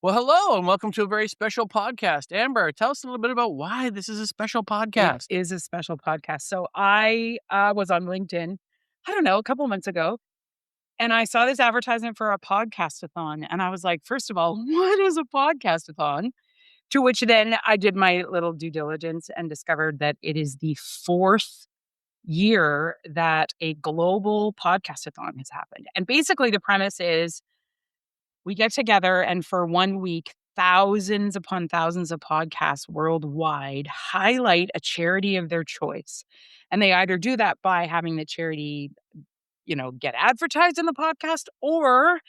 Well, hello, and welcome to a very special podcast. Amber, tell us a little bit about why this is a special podcast. It is a special podcast. So I was on LinkedIn, I don't know, a couple months ago, and I saw this advertisement for a podcast-a-thon. And I was like, first of all, what is a podcast-a-thon? To which then I did my little due diligence and discovered that it is the fourth year that a global podcast-a-thon has happened. And basically the premise is we get together and for 1 week, thousands upon thousands of podcasts worldwide highlight a charity of their choice. And they either do that by having the charity, get advertised in the podcast, or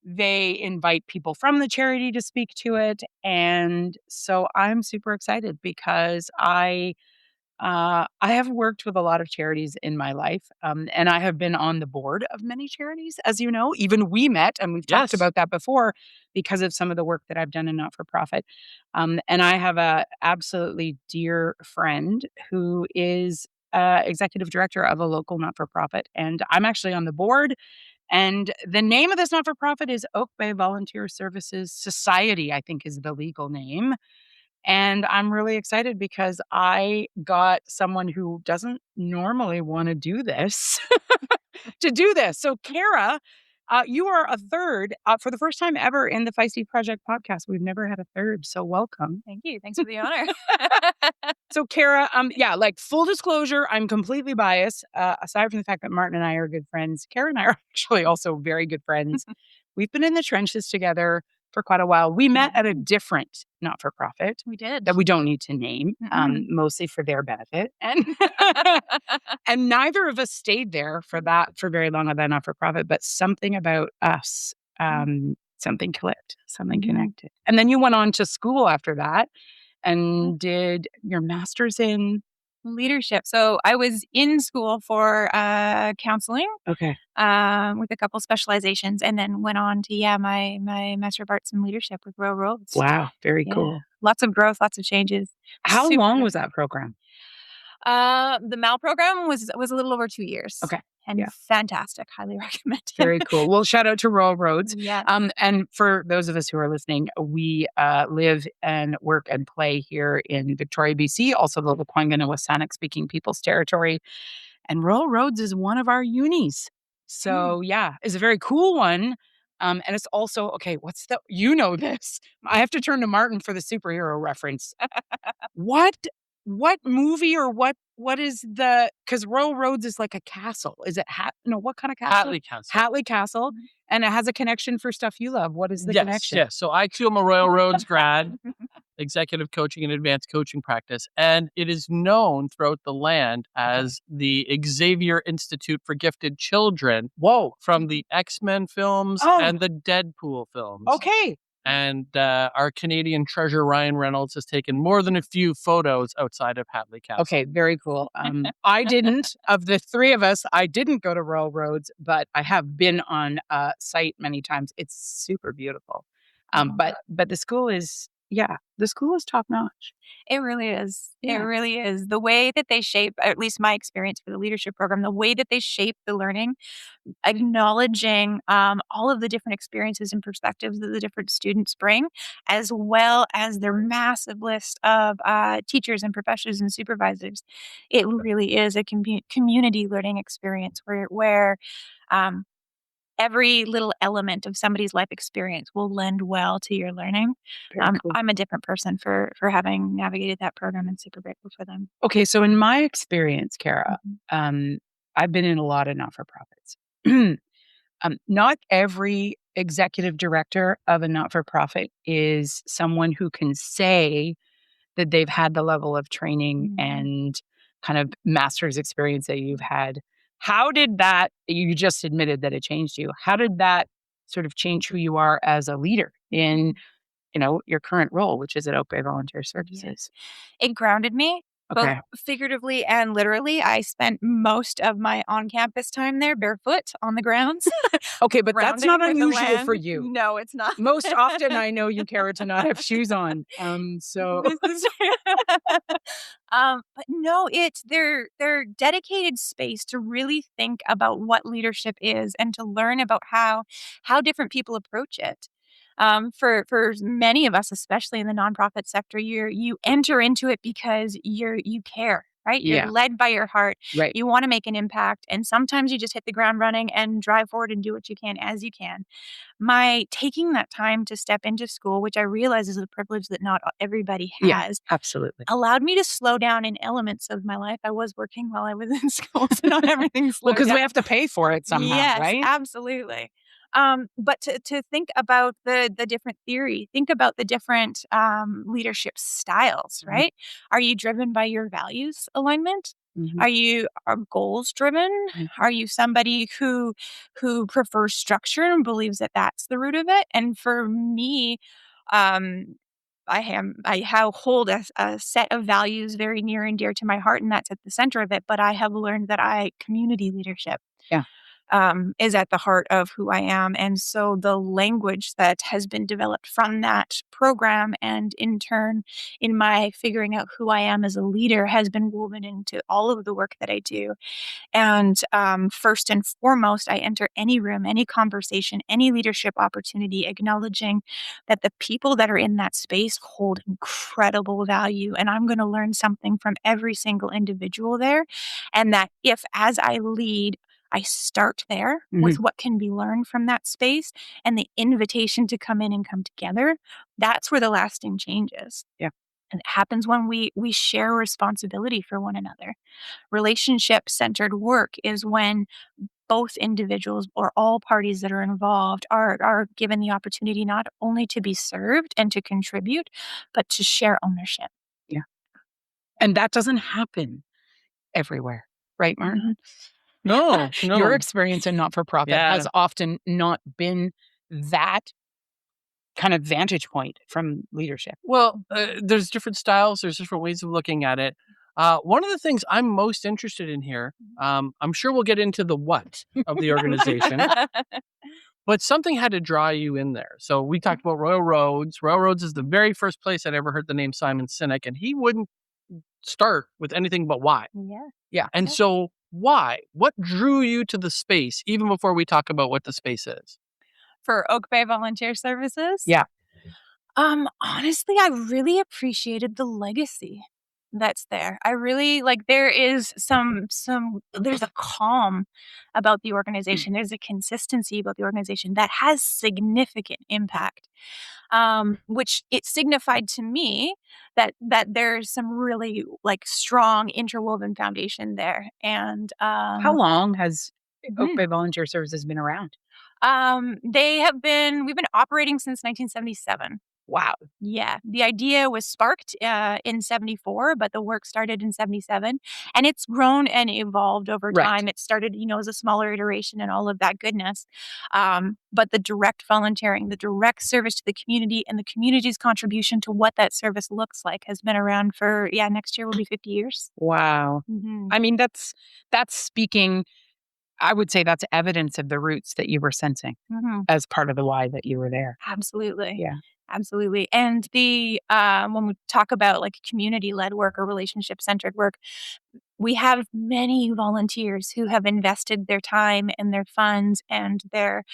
they invite people from the charity to speak to it. And so I'm super excited because I have worked with a lot of charities in my life, and I have been on the board of many charities, as you know. Even we met, and we've talked Yes. about that before because of some of the work that I've done in not-for-profit. And I have a absolutely dear friend who is executive director of a local not-for-profit, and I'm actually on the board. And the name of this not-for-profit is Oak Bay Volunteer Services Society, I think is the legal name. And I'm really excited because I got someone who doesn't normally want to do this to do this. So, Kara, you are a third for the first time ever in the Feisty Project podcast. We've never had a third. So, welcome. Thank you. Thanks for the honor. So, Kara, full disclosure, I'm completely biased. Aside from the fact that Martin and I are good friends, Kara and I are actually also very good friends. We've been in the trenches together for quite a while. We met at a different not-for-profit We did. that we don't need to name, mostly for their benefit. And and neither of us stayed there for very long at that not-for-profit, but something about us, something clicked, something connected. And then you went on to school after that and did your master's in Leadership. So I was in school for counseling okay. with a couple specializations, and then went on to my Master of Arts in Leadership with Royal Roads. Wow, very Yeah. cool. Lots of growth, lots of changes. How Super long good. was that program? The MAL program was a little over 2 years. Okay. And Yeah. fantastic. Highly recommend it. Very cool. Well, shout out to Royal Roads. Yeah. And for those of us who are listening, we live and work and play here in Victoria, BC, also the Lekwungen and Wasanic speaking people's territory. And Royal Roads is one of our unis. So yeah, it's a very cool one. And it's also, okay, you know this. I have to turn to Martin for the superhero reference. What movie or what is because Royal Roads is like a castle. Is it what kind of castle? Hatley Council. Hatley Castle. And it has a connection for stuff you love. What is the connection? Yes. So I too am a Royal Roads grad, executive coaching and advanced coaching practice. And it is known throughout the land as the Xavier Institute for Gifted Children. Whoa. From the X-Men films and the Deadpool films. Okay. And our Canadian treasure, Ryan Reynolds, has taken more than a few photos outside of Hatley Castle. Okay, very cool. I didn't, of the three of us, I didn't go to Royal Roads, but I have been on site many times. It's super beautiful. But the school is top notch. It really is. Yeah. It really is. The way that they shape, at least my experience for the leadership program, the way that they shape the learning, acknowledging all of the different experiences and perspectives that the different students bring, as well as their massive list of teachers and professors and supervisors. It really is a community learning experience where every little element of somebody's life experience will lend well to your learning. Very cool. I'm a different person for having navigated that program and super grateful for them. Okay, so in my experience, Kara, I've been in a lot of not-for-profits. Not every executive director of a not-for-profit is someone who can say that they've had the level of training and kind of master's experience that you've had. How did that, you just admitted that it changed you. How did that sort of change who you are as a leader in, your current role, which is at Oak Bay Volunteer Services? It grounded me, both figuratively and literally. I spent most of my on-campus time there barefoot on the grounds. Okay, but that's not unusual for you. No, it's not. Most often I know you, Kara, to not have shoes on. But no, it's their dedicated space to really think about what leadership is and to learn about how different people approach it. For many of us, especially in the nonprofit sector, you enter into it because you care, right? You're led by your heart. Right. You want to make an impact, and sometimes you just hit the ground running and drive forward and do what you can as you can. My taking that time to step into school, which I realize is a privilege that not everybody has, absolutely. allowed me to slow down in elements of my life. I was working while I was in school, so not everything slowed Well, because down. we have to pay for it somehow, Yes, right? absolutely. But to think about the different theory, think about the different leadership styles, Mhm. right? Are you driven by your values alignment? Mhm. Are goals driven? Mhm. Are you somebody who prefers structure and believes that that's the root of it? And for me, um, hold a set of values very near and dear to my heart, and that's at the center of it. But I have learned that community leadership Yeah. is at the heart of who I am. And so the language that has been developed from that program and in turn in my figuring out who I am as a leader has been woven into all of the work that I do. And first and foremost, I enter any room, any conversation, any leadership opportunity, acknowledging that the people that are in that space hold incredible value. And I'm going to learn something from every single individual there. And that if, as I lead, I start there with what can be learned from that space and the invitation to come in and come together, that's where the lasting change is. Yeah. And it happens when we share responsibility for one another. Relationship-centered work is when both individuals or all parties that are involved are given the opportunity not only to be served and to contribute, but to share ownership. Yeah. And that doesn't happen everywhere, right, Martin? No. Your experience in not-for-profit has often not been that kind of vantage point from leadership. Well, there's different styles. There's different ways of looking at it. One of the things I'm most interested in here, I'm sure we'll get into the what of the organization, but something had to draw you in there. So we talked about Royal Roads. Royal Roads is the very first place I'd ever heard the name Simon Sinek, and he wouldn't start with anything but why. Yeah. And so why? What drew you to the space, even before we talk about what the space is? For Oak Bay Volunteer Services? Yeah. Honestly, I really appreciated the legacy that's there. I really there is there's a calm about the organization. There's a consistency about the organization that has significant impact. Which it signified to me that there's some really strong interwoven foundation there. And How long has Oak Bay Volunteer Services been around? we've been operating since 1977. Wow. Yeah. The idea was sparked in 74, but the work started in 77. And it's grown and evolved over Right. time. It started, as a smaller iteration and all of that goodness. But the direct volunteering, the direct service to the community, and the community's contribution to what that service looks like has been around for, next year will be 50 years. Wow. Mm-hmm. I mean, that's speaking, I would say that's evidence of the roots that you were sensing as part of the why that you were there. Absolutely. Yeah. Absolutely. And the when we talk about community-led work or relationship-centered work, we have many volunteers who have invested their time and their funds and their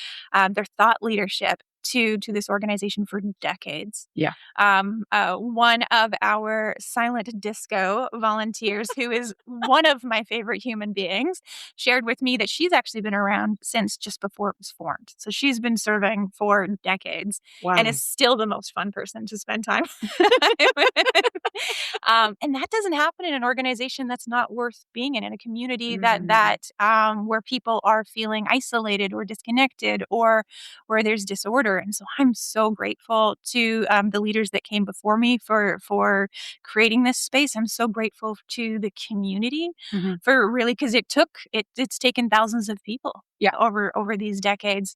thought leadership to this organization for decades. Yeah. One of our silent disco volunteers, who is one of my favorite human beings, shared with me that she's actually been around since just before it was formed. So she's been serving for decades. Wow. And is still the most fun person to spend time with. And that doesn't happen in an organization that's not worth being in a community that where people are feeling isolated or disconnected or where there's disorder. And so I'm so grateful to the leaders that came before me for creating this space. I'm so grateful to the community for really, because it's taken thousands of people over these decades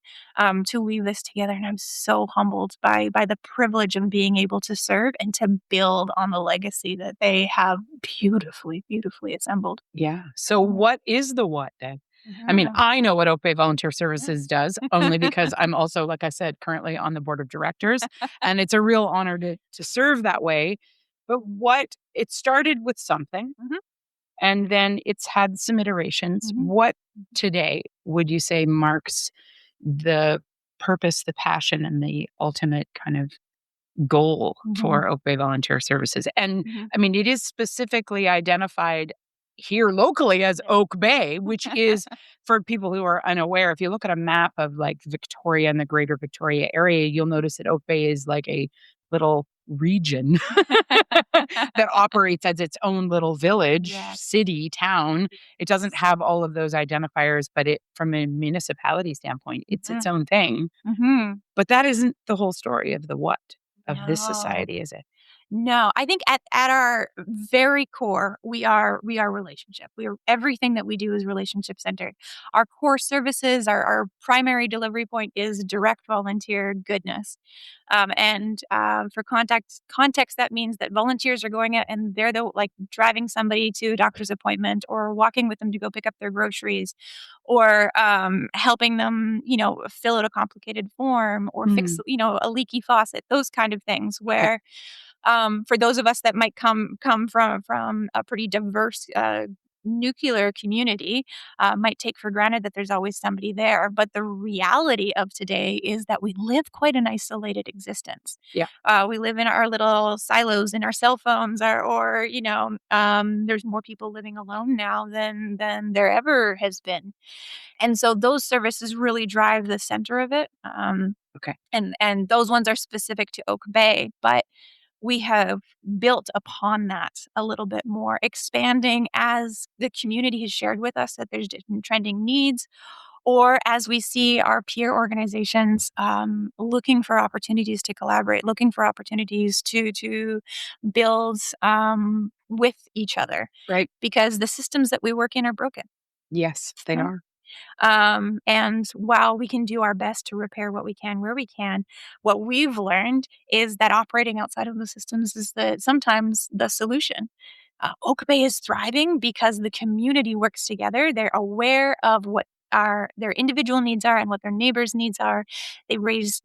to weave this together. And I'm so humbled by the privilege of being able to serve and to build on the legacy that they have beautifully assembled. Yeah. So what is the what then? I mean, I know what Oak Bay Volunteer Services does only because I'm also, like I said, currently on the board of directors, and it's a real honor to serve that way. But it started with something, and then it's had some iterations. What today would you say marks the purpose, the passion, and the ultimate kind of goal for Oak Bay Volunteer Services. And I mean, it is specifically identified here locally as Oak Bay, which is, for people who are unaware, if you look at a map of like Victoria and the greater Victoria area, you'll notice that Oak Bay is like a little region that operates as its own little village, city, town. It doesn't have all of those identifiers, but it, from a municipality standpoint, it's its own thing. But that isn't the whole story of the what of this society, is it? No, I think at our very core, we are relationship. We are, everything that we do is relationship centered. Our core services, our primary delivery point is direct volunteer goodness. For context, that means that volunteers are going out and they're like driving somebody to a doctor's appointment, or walking with them to go pick up their groceries, or helping them, fill out a complicated form, or fix, a leaky faucet, those kind of things where, for those of us that might come from a pretty diverse nuclear community, might take for granted that there's always somebody there. But the reality of today is that we live quite an isolated existence. We live in our little silos in our cell phones, there's more people living alone now than there ever has been. And so those services really drive the center of it. And those ones are specific to Oak Bay, but we have built upon that a little bit more, expanding as the community has shared with us that there's different trending needs, or as we see our peer organizations looking for opportunities to collaborate, looking for opportunities to build with each other. Right. Because the systems that we work in are broken. Yes, they are. And while we can do our best to repair what we can where we can, what we've learned is that operating outside of the systems is sometimes the solution. Oak Bay is thriving because the community works together. They're aware of what their individual needs are and what their neighbors' needs are. They raise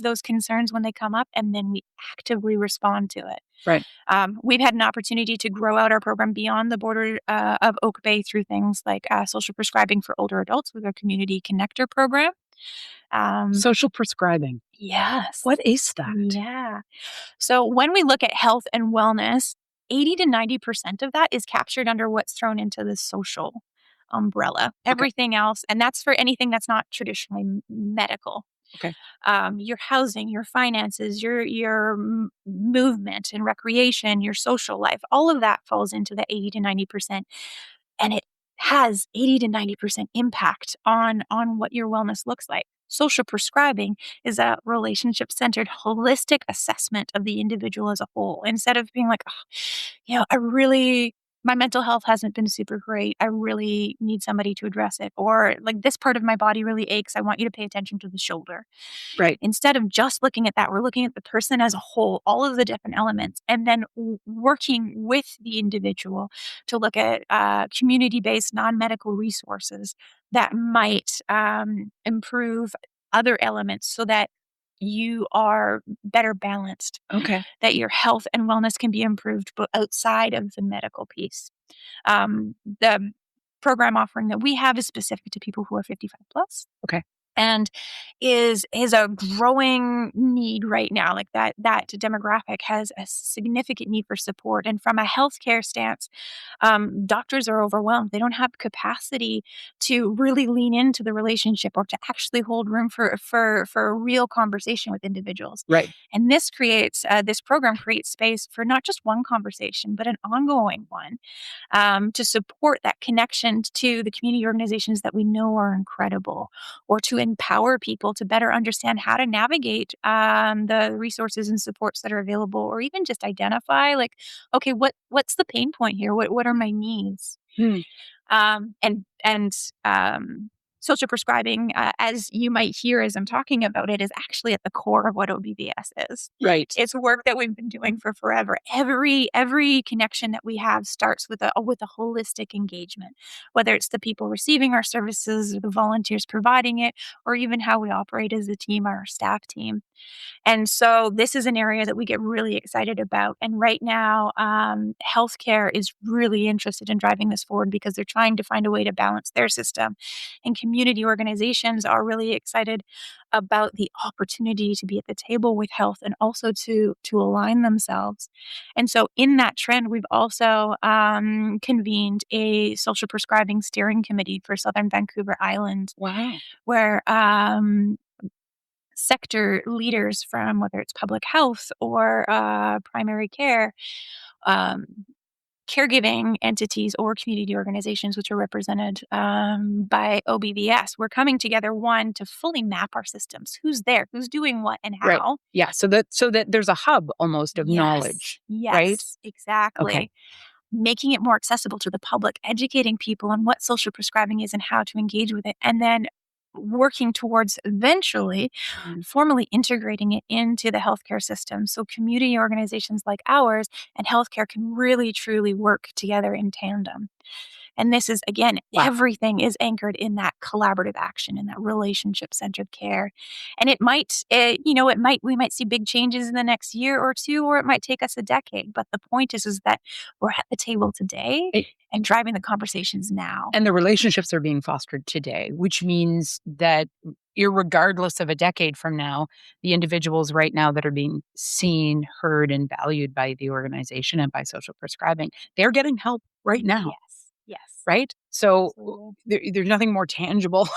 those concerns when they come up, and then we actively respond to it. Right. We've had an opportunity to grow out our program beyond the border of Oak Bay through things like social prescribing for older adults with our community connector program. Social prescribing. Yes. What is that? Yeah. So when we look at health and wellness, 80 to 90% of that is captured under what's thrown into the social umbrella. Everything else, and that's for anything that's not traditionally medical. Okay. Your housing, your finances, your movement and recreation, your social life, all of that falls into the 80 to 90%. And it has 80 to 90% impact on what your wellness looks like. Social prescribing is a relationship-centered, holistic assessment of the individual as a whole. Instead of being like, my mental health hasn't been super great. I really need somebody to address it. Or like, this part of my body really aches. I want you to pay attention to the shoulder. Right. Instead of just looking at that, we're looking at the person as a whole, all of the different elements, and then working with the individual to look at community-based non-medical resources that might improve other elements so that you are better balanced. Okay. That your health and wellness can be improved, but outside of the medical piece. The program offering that we have is specific to people who are 55 plus. Okay. And is a growing need right now. Like that demographic has a significant need for support. And from a healthcare stance, doctors are overwhelmed. They don't have capacity to really lean into the relationship or to actually hold room for a real conversation with individuals. Right. And this program creates space for not just one conversation, but an ongoing one, to support that connection to the community organizations that we know are incredible, or to empower people to better understand how to navigate the resources and supports that are available, or even just identify like, okay, what's the pain point here? What are my needs? Social prescribing, as you might hear as I'm talking about it, is actually at the core of what OBVS is. Right. It's work that we've been doing for forever. Every connection that we have starts with a holistic engagement, whether it's the people receiving our services, or the volunteers providing it, or even how we operate as a team, our staff team. And so this is an area that we get really excited about. And right now, healthcare is really interested in driving this forward because they're trying to find a way to balance their system and community organizations are really excited about the opportunity to be at the table with health and also to align themselves. And so in that trend, we've also convened a social prescribing steering committee for Southern Vancouver Island. Wow. Where sector leaders from whether it's public health or primary care, um, caregiving entities or community organizations, which are represented by OBVS, we're coming together, one, to fully map our systems. Who's there? Who's doing what and how? Right. Yeah. So that there's a hub almost of knowledge. Yes, right? exactly. Okay. Making it more accessible to the public, educating people on what social prescribing is and how to engage with it, and then working towards eventually formally integrating it into the healthcare system. So community organizations like ours and healthcare can really, truly work together in tandem. And this is, again, Wow. everything is anchored in that collaborative action, in that relationship-centered care. And it might, we might see big changes in the next year or two, or it might take us a decade. But the point is that we're at the table today and driving the conversations now. And the relationships are being fostered today, which means that irregardless of a decade from now, the individuals right now that are being seen, heard, and valued by the organization and by social prescribing, they're getting help right now. Yes. Right? So there's nothing more tangible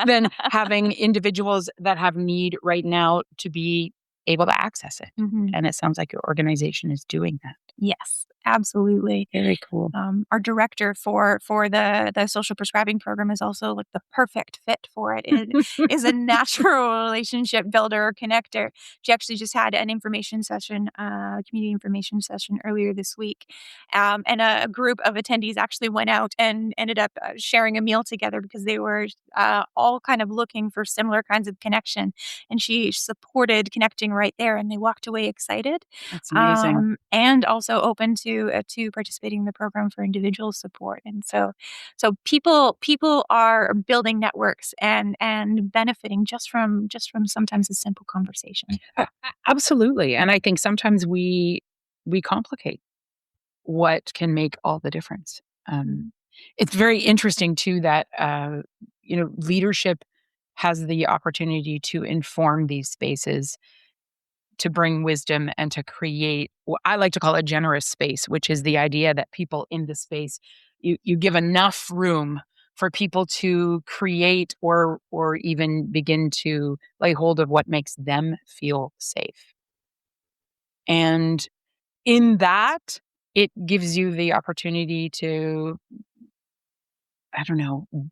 than having individuals that have need right now to be able to access it. Mhm. And it sounds like your organization is doing that. Yes, absolutely. Very cool. Our director for the social prescribing program is also like the perfect fit for it. It is a natural relationship builder or connector. She actually just had an information session, community information session earlier this week. And a group of attendees actually went out and ended up sharing a meal together because they were all kind of looking for similar kinds of connection. And she supported connecting right there, and they walked away excited. That's amazing. And also open to participating in the program for individual support. And so people are building networks and benefiting just from sometimes a simple conversation. Absolutely. And I think sometimes we complicate what can make all the difference. It's very interesting too that leadership has the opportunity to inform these spaces, to bring wisdom, and to create what I like to call a generous space, which is the idea that people in the space, you give enough room for people to create or even begin to lay hold of what makes them feel safe. And in that, it gives you the opportunity to,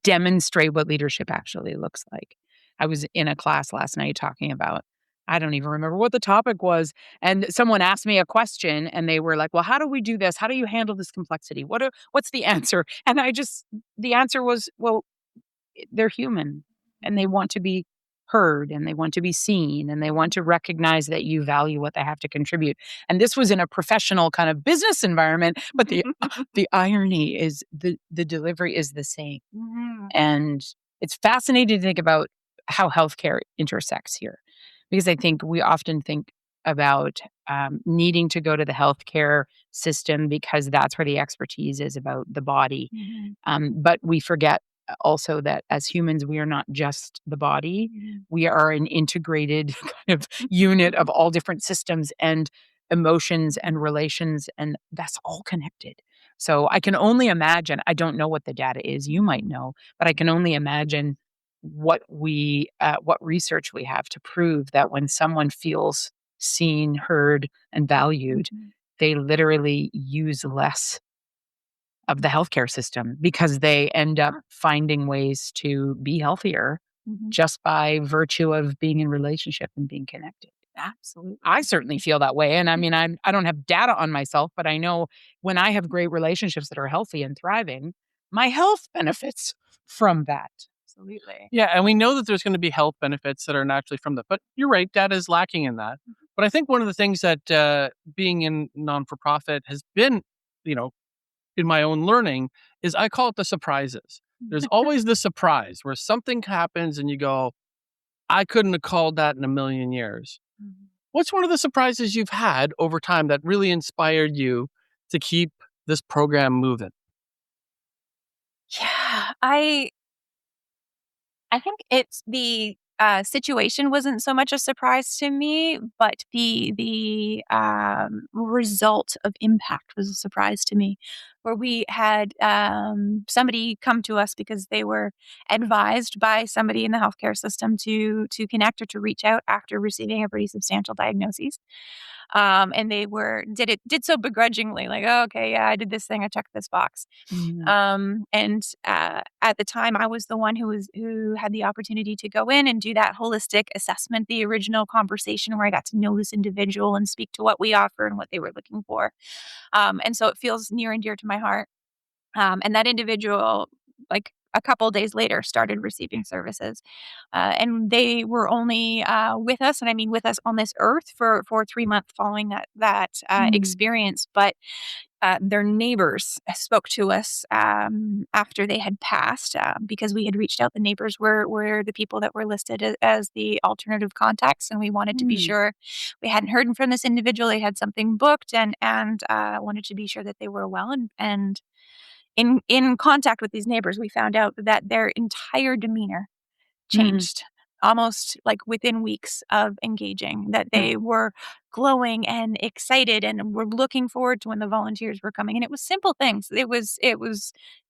demonstrate what leadership actually looks like. I was in a class last night talking about, I don't even remember what the topic was. And someone asked me a question and they were like, well, how do we do this? How do you handle this complexity? What's the answer? And the answer was, well, they're human and they want to be heard and they want to be seen and they want to recognize that you value what they have to contribute. And this was in a professional kind of business environment, but the irony is the delivery is the same. Mm-hmm. And it's fascinating to think about how healthcare intersects here, because I think we often think about needing to go to the healthcare system because that's where the expertise is about the body. Mm-hmm. But we forget also that as humans, we are not just the body. Mm-hmm. We are an integrated kind of unit of all different systems and emotions and relations, and that's all connected. So I can only imagine, I don't know what the data is, you might know, but I can only imagine what research we have to prove that when someone feels seen, heard, and valued, Mm-hmm. they literally use less of the healthcare system because they end up finding ways to be healthier Mm-hmm. just by virtue of being in relationship and being connected. Absolutely. I certainly feel that way. And I mean, I don't have data on myself, but I know when I have great relationships that are healthy and thriving, my health benefits from that. Absolutely. Yeah, and we know that there's going to be health benefits that are naturally from that. But you're right, data is lacking in that. But I think one of the things that being in non-for-profit has been, in my own learning, is I call it the surprises. There's always the surprise where something happens and you go, I couldn't have called that in a million years. Mm-hmm. What's one of the surprises you've had over time that really inspired you to keep this program moving? Yeah, I I think it's the situation wasn't so much a surprise to me, but the result of impact was a surprise to me. Where we had somebody come to us because they were advised by somebody in the healthcare system to connect or to reach out after receiving a pretty substantial diagnosis. And they did so begrudgingly, like, oh, okay, yeah, I did this thing, I checked this box. And at the time, I was the one who had the opportunity to go in and do that holistic assessment, the original conversation where I got to know this individual and speak to what we offer and what they were looking for. And so it feels near and dear to my heart. And that individual, like a couple days later, started receiving services. And they were only with us, and I mean with us on this earth for 3 months following that experience. But their neighbors spoke to us after they had passed because we had reached out. The neighbors were the people that were listed as the alternative contacts, and we wanted to be sure we hadn't heard from this individual. They had something booked, and wanted to be sure that they were well. And in contact with these neighbors, we found out that their entire demeanor changed almost like within weeks of engaging, that they were glowing and excited and were looking forward to when the volunteers were coming. And it was simple things. It was,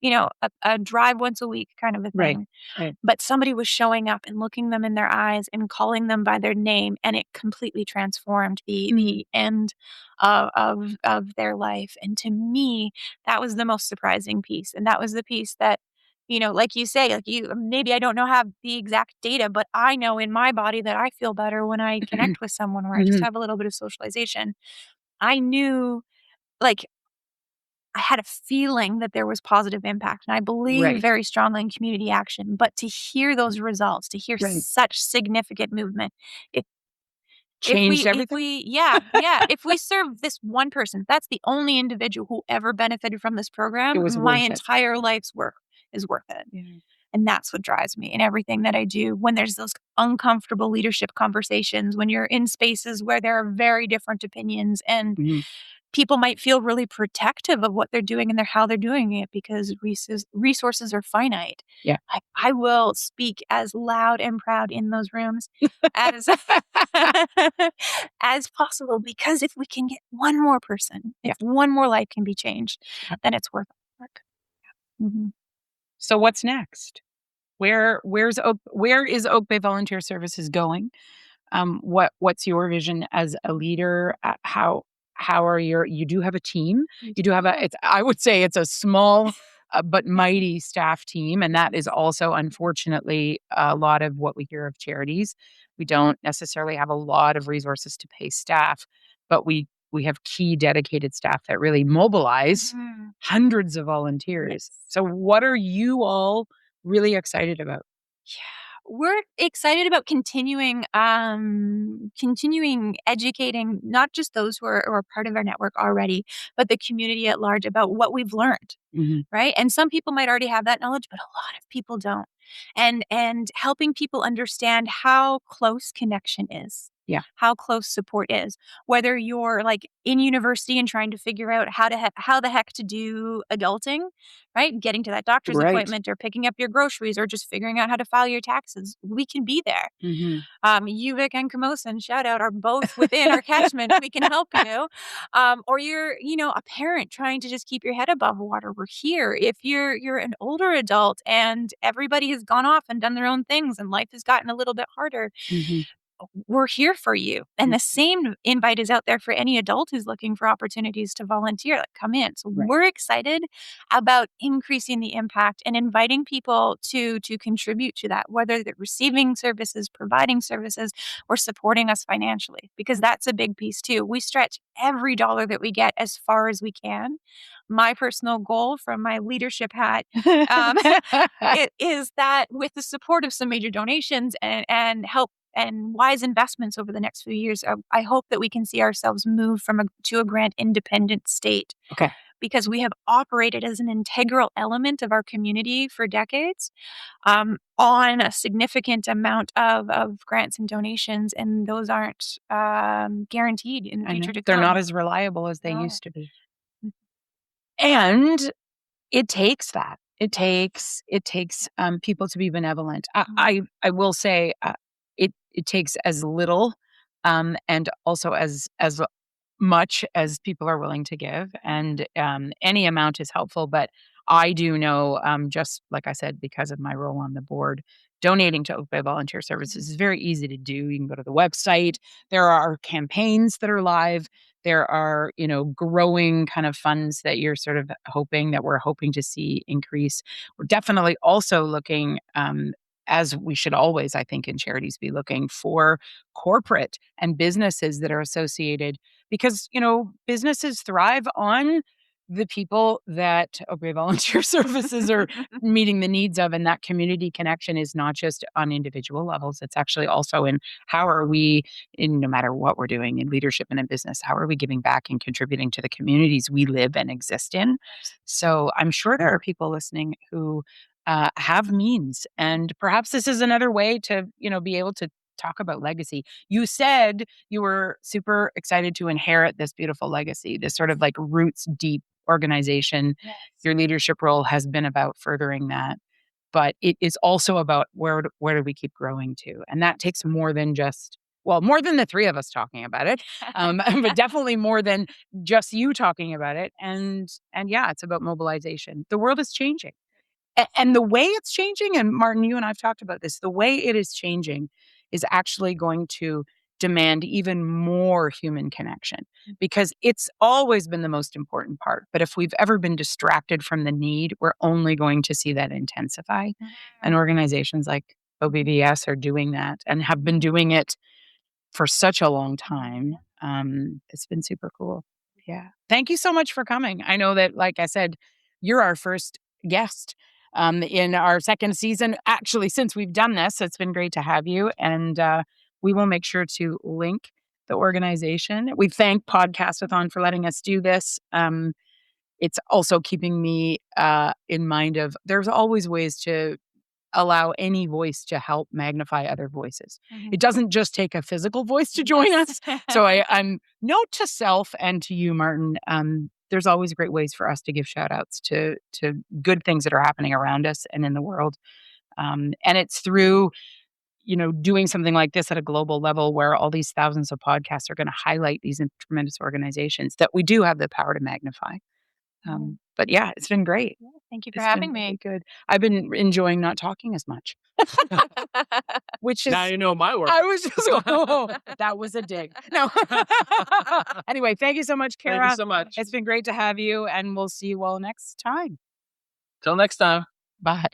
a drive once a week kind of a thing. Right. But somebody was showing up and looking them in their eyes and calling them by their name, and it completely transformed the end of their life. And to me, that was the most surprising piece. And that was the piece that, like you say, maybe I don't have the exact data, but I know in my body that I feel better when I connect with someone, where I just have a little bit of socialization. I knew, like, I had a feeling that there was positive impact, and I believe very strongly in community action. But to hear those results, to hear such significant movement, Changed everything. If we serve this one person, if that's the only individual who ever benefited from this program, It was my worth it. entire life's work is worth it. Yeah. And that's what drives me in everything that I do. When there's those uncomfortable leadership conversations, when you're in spaces where there are very different opinions, and people might feel really protective of what they're doing and how they're doing it because resources are finite. Yeah. I will speak as loud and proud in those rooms as as possible, because if we can get one more person, if one more life can be changed, then it's worth it. So what's next? Where is Oak Bay Volunteer Services going? What's your vision as a leader? How are you do have a team? You do have I would say it's a small but mighty staff team, and that is also unfortunately a lot of what we hear of charities. We don't necessarily have a lot of resources to pay staff, but we have key dedicated staff that really mobilize hundreds of volunteers. So what are you all really excited about? We're excited about continuing educating not just those who are part of our network already, but the community at large about what we've learned, right? And some people might already have that knowledge, but a lot of people don't. And helping people understand how close connection is. Yeah. How close support is. Whether you're like in university and trying to figure out how the heck to do adulting, right? Getting to that doctor's appointment, or picking up your groceries, or just figuring out how to file your taxes. We can be there. UVic and Camosun, shout out, are both within our catchment. We can help you. Or you're, a parent trying to just keep your head above water. We're here. If you're an older adult and everybody has gone off and done their own things and life has gotten a little bit harder, we're here for you. And the same invite is out there for any adult who's looking for opportunities to volunteer. Like, come in. So we're excited about increasing the impact and inviting people to contribute to that, whether they're receiving services, providing services, or supporting us financially, because that's a big piece too. We stretch every dollar that we get as far as we can. My personal goal from my leadership hat it is that with the support of some major donations and help and wise investments over the next few years, I hope that we can see ourselves move to a grant independent state. Okay. Because we have operated as an integral element of our community for decades, on a significant amount of grants and donations, and those aren't guaranteed in the future to come. They're not as reliable as they used to be. And it takes that. It takes people to be benevolent. I will say it takes as little and also as much as people are willing to give, and any amount is helpful. But I do know, just like I said, because of my role on the board, donating to Oak Bay Volunteer Services is very easy to do. You can go to the website. There are campaigns that are live. There are, growing kind of funds that you're sort of we're hoping to see increase. We're definitely also looking, as we should always, I think, in charities be looking for corporate and businesses that are associated, because, businesses thrive on the people that Oak Bay Volunteer Services are meeting the needs of. And that community connection is not just on individual levels. It's actually also in how are we, no matter what we're doing in leadership and in business, how are we giving back and contributing to the communities we live and exist in? So I'm sure there are people listening who have means. And perhaps this is another way to, be able to talk about legacy. You said you were super excited to inherit this beautiful legacy, this sort of like roots deep organization. Yes. Your leadership role has been about furthering that, but it is also about where do we keep growing to? And that takes more than the three of us talking about it, but definitely more than just you talking about it. And yeah, it's about mobilization. The world is changing. And the way it's changing, and Martin, you and I've talked about this, the way it is changing is actually going to demand even more human connection, because it's always been the most important part. But if we've ever been distracted from the need, we're only going to see that intensify. And organizations like OBVS are doing that and have been doing it for such a long time. It's been super cool. Yeah. Thank you so much for coming. I know that, like I said, you're our first guest in our second season. Actually, since we've done this, it's been great to have you. And we will make sure to link the organization. We thank Podcast-a-thon for letting us do this. It's also keeping me in mind of there's always ways to allow any voice to help magnify other voices. It doesn't just take a physical voice to join us. So I'm note to self and to you, Martin. There's always great ways for us to give shout outs to good things that are happening around us and in the world. And it's through, doing something like this at a global level where all these thousands of podcasts are going to highlight these tremendous organizations that we do have the power to magnify. But yeah, it's been great. Thank you for having me. Good. I've been enjoying not talking as much. Which is, now you know my work. I was just that was a dig. No. Anyway, thank you so much, Kara. Thank you so much. It's been great to have you, and we'll see you all next time. Till next time. Bye.